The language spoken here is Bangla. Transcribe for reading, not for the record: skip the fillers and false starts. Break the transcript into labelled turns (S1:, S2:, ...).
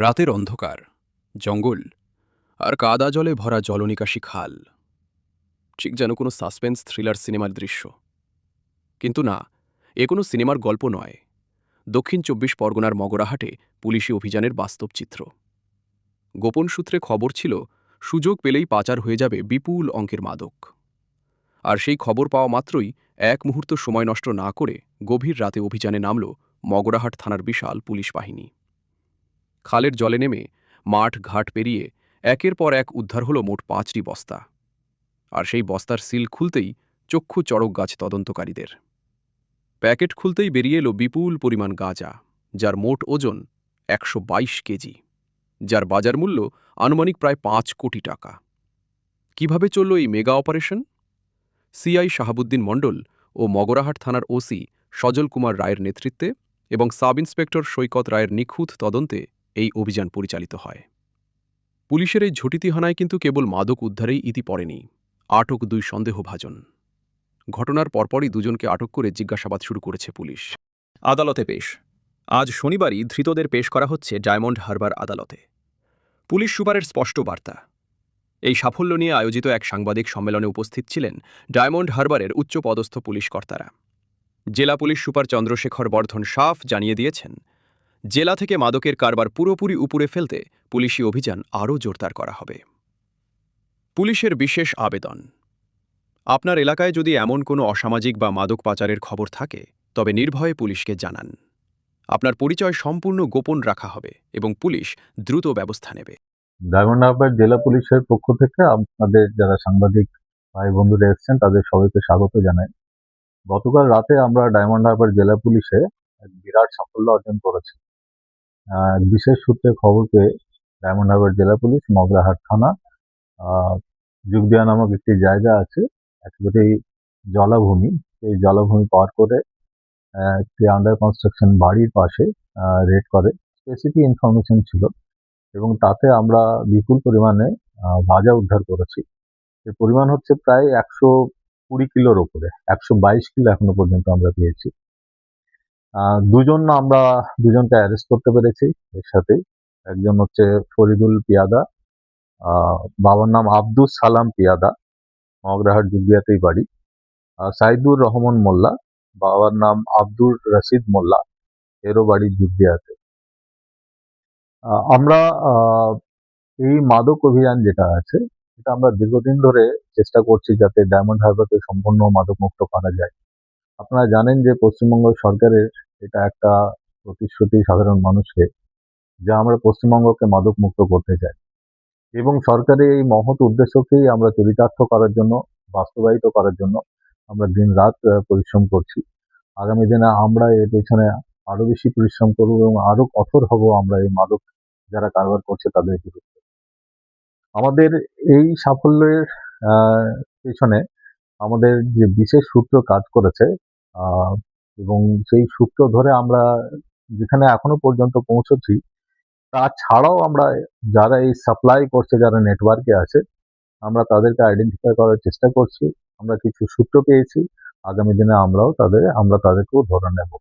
S1: রাতের অন্ধকার, জঙ্গল আর কাদা জলে ভরা জলনিকাশি খাল, ঠিক যেন কোনো সাসপেন্স থ্রিলার সিনেমার দৃশ্য। কিন্তু না, এ কোনো সিনেমার গল্প নয়। দক্ষিণ ২৪ পরগনার মগরাহাটে পুলিশি অভিযানের বাস্তব চিত্র। গোপন সূত্রে খবর ছিল সুযোগ পেলেই পাচার হয়ে যাবে বিপুল অঙ্কের মাদক। আর সেই খবর পাওয়া মাত্রই এক মুহূর্ত সময় নষ্ট না করে গভীর রাতে অভিযানে নামল মগরাহাট থানার বিশাল পুলিশ বাহিনী। খালের জলে নেমে মাঠ ঘাট পেরিয়ে একের পর এক উদ্ধার হল মোট ৫টি বস্তা। আর সেই বস্তার সিল খুলতেই চক্ষু চড়ক গাছ তদন্তকারীদের। প্যাকেট খুলতেই বেরিয়ে এলো বিপুল পরিমাণ গাঁজা, যার মোট ওজন ১২২ কেজি, যার বাজার মূল্য আনুমানিক প্রায় ৫ কোটি টাকা। কিভাবে চলল এই মেগা অপারেশন? সিআই শাহাবুদ্দিন মণ্ডল ও মগরাহাট থানার ওসি সজল কুমার রায়ের নেতৃত্বে এবং সাব ইন্সপেক্টর সৈকত রায়ের নিখুঁত তদন্তে এই অভিযান পরিচালিত হয়। পুলিশের এই ঝটিতিহানায় কিন্তু কেবল মাদক উদ্ধারেই ইতি পড়েনি, আটক ২ সন্দেহভাজন। ঘটনার পরপরই দুজনকে আটক করে জিজ্ঞাসাবাদ শুরু করেছে পুলিশ।
S2: আদালতে পেশ। আজ শনিবারই ধৃতদের পেশ করা হচ্ছে ডায়মন্ড হারবার আদালতে। পুলিশ সুপারের স্পষ্ট বার্তা। এই সাফল্য নিয়ে আয়োজিত এক সাংবাদিক সম্মেলনে উপস্থিত ছিলেন ডায়মন্ড হারবারের উচ্চপদস্থ পুলিশ কর্তারা। জেলা পুলিশ সুপার চন্দ্রশেখর বর্ধন সাফ জানিয়ে দিয়েছেন, জেলা থেকে মাদকের কারবার পুরোপুরি উপড়ে ফেলতে পুলিশি অভিযান আরও জোরদার করা হবে। পুলিশের বিশেষ আবেদন: আপনার এলাকায় যদি এমন কোনো অসামাজিক বা মাদক পাচারের খবর থাকে, তবে নির্ভয়ে পুলিশকে জানান। আপনার পরিচয় সম্পূর্ণ গোপন রাখা হবে এবং পুলিশ দ্রুত ব্যবস্থা নেবে।
S3: ডায়মন্ড হারবার জেলা পুলিশের পক্ষ থেকে আপনাদের যারা সাংবাদিক ভাই বন্ধুরা এসেছেন তাদের সবাইকে স্বাগত জানাই। গতকাল রাতে আমরা ডায়মন্ড হারবার জেলা পুলিশে এক বিরাট সাফল্য অর্জন করেছি। এক বিশেষ সূত্রে খবর পেয়ে ডায়মন্ড হারবার জেলা পুলিশ মগরাহাট থানা যুগদিয়া নামক একটি জায়গা আছে, একেবারেই জলাভূমি, সেই জলাভূমি পার করে একটি আন্ডার কনস্ট্রাকশন বাড়ির পাশে রেড করে। স্পেসিফিক ইনফরমেশন ছিল এবং তাতে আমরা বিপুল পরিমাণে গাঁজা উদ্ধার করেছি। এর পরিমাণ হচ্ছে প্রায় ১২০ কিলোর উপরে, ১২২ কিলো এখনো পর্যন্ত আমরা পেয়েছি। দুজনকে অ্যারেস্ট করতে পেরেছি। এর সাথে একজন হচ্ছে ফরিদুল পিয়াদা, বাবার নাম আব্দুস সালাম পিয়াদা, মগরাহাট যুগদিয়াতেই বাড়ি। সাইদুর রহমান মোল্লা, বাবার নাম আব্দুর রশিদ মোল্লা, এরও বাড়ি যুগদিয়াতে। আমরা এই মাদক অভিযান যেটা আছে, এটা আমরা দীর্ঘদিন ধরে চেষ্টা করছি যাতে ডায়মন্ড হারবারকে সম্পূর্ণ মাদক মুক্ত করা যায়। আপনারা জানেন যে পশ্চিমবঙ্গ সরকারের এটা একটা প্রতিশ্রুতি সাধারণ মানুষকে, যা আমরা পশ্চিমবঙ্গকে মাদক মুক্ত করতে চাই এবং সরকারের এই মহৎ উদ্দেশ্যকেই আমরা চরিতার্থ করার জন্য, বাস্তবায়িত করার জন্য আমরা দিন রাত পরিশ্রম করছি। আগামী দিনে আমরা এর পেছনে আরো বেশি পরিশ্রম করব এবং আরো কঠোর হব আমরা এই মাদক যারা কারবার করছে তাদের বিরুদ্ধে। আমাদের এই সাফল্যের পেছনে আমাদের যে বিশেষ সূত্র কাজ করেছে এবং সেই সূত্র ধরে আমরা যেখানে এখনো পর্যন্ত পৌঁছেছি, তাছাড়াও আমরা যারা এই সাপ্লাই করছে, যারা নেটওয়ার্কে আছে, আমরা তাদেরকে আইডেন্টিফাই করার চেষ্টা করছি। আমরা কিছু সূত্র পেয়েছি, আগামী দিনে আমরা তাদেরকেও ধরে নেব।